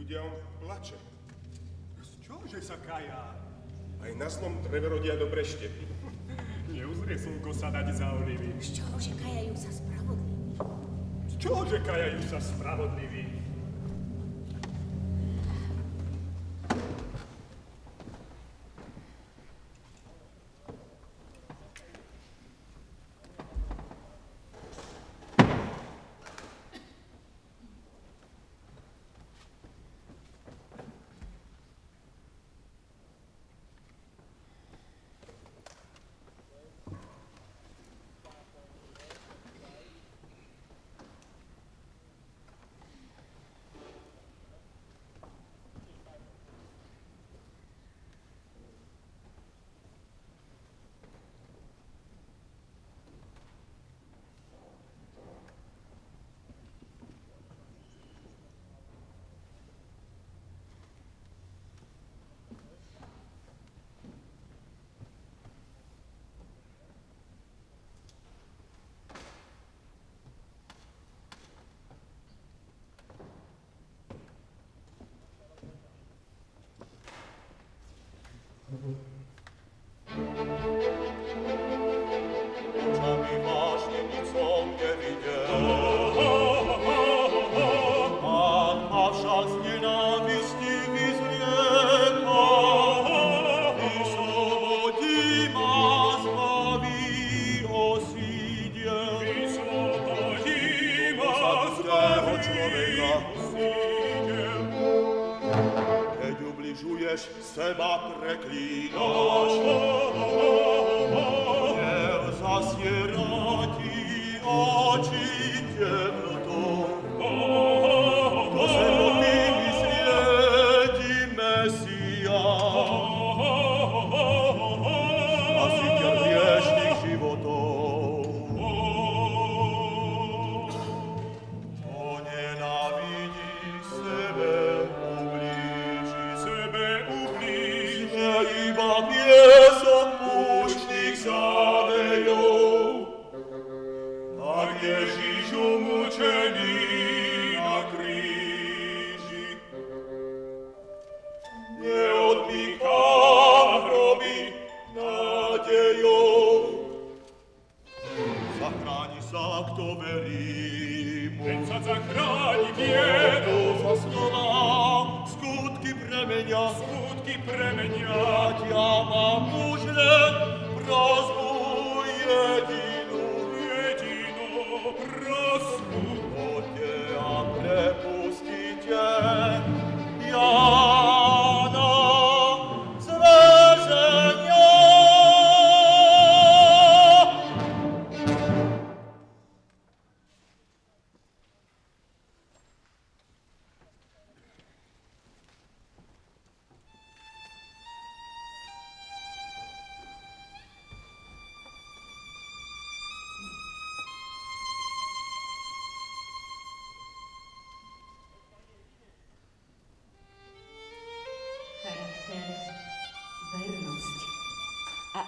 Ľuďom plače. Z čože sa kajá? Aj na slom dreverodia dobre štepy. Neuzrie slnko sa dať za olivy. Z čože kajajú sa spravodliví? Z čože kajajú sa spravodliví? Oczami właśnie nicą nie widział, a wszak z nienawiści wyzleka i swobodzi ma zbawi osidzie. I swobodzi ma zbawi człowieka osidzie. Keď ubližuješ, seba preklínaš. Zasierati oči temnotou, do sebotými sliedi Mesia. Spasiteľ hriešných životov. To nenávidí sebe ublíži, že iba piesok púštnych zavejou. A Ježíš umučený na kríži neodmýká hroby nádejou. Zachráni sa, kto verí mu. Veď sa zachráni vierou. Za slova skutky premenia. Skutky premenia. Ja mám už len prosbu jedinú. Prosbu. Poďte a prepustite Jana z väzenia.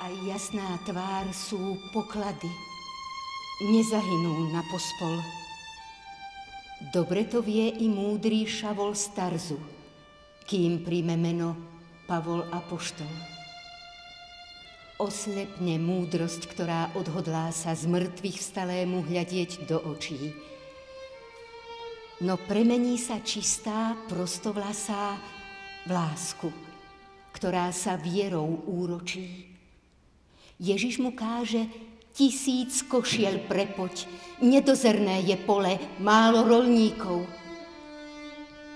aj jasná tvár sú poklady. Nezahynú na pospol. Dobre to vie i múdry Šavol z Tarzu, kým príjme meno Pavol Apoštol. Oslepne múdrosť, ktorá odhodlá sa z mŕtvych vstalému hľadieť do očí. No premení sa čistá, prostovlasá v lásku, ktorá sa vierou úročí. Ježiš mu káže 1000 košiel prepoď, nedozerné je pole, málo roľníkov.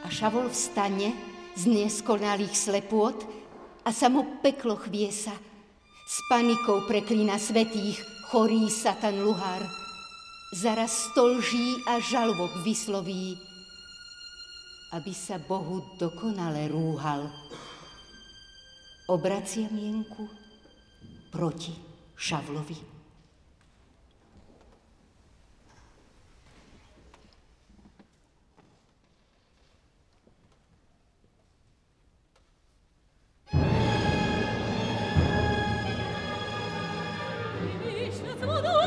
A Šavol vstane z neskonalých slepôt a samo peklo chvie sa. S panikou preklína svätých, chorý satan luhár. Zaraz stolží a žalob vysloví, aby sa Bohu dokonale rúhal. Obracia mienku proti Šavlovi. Modo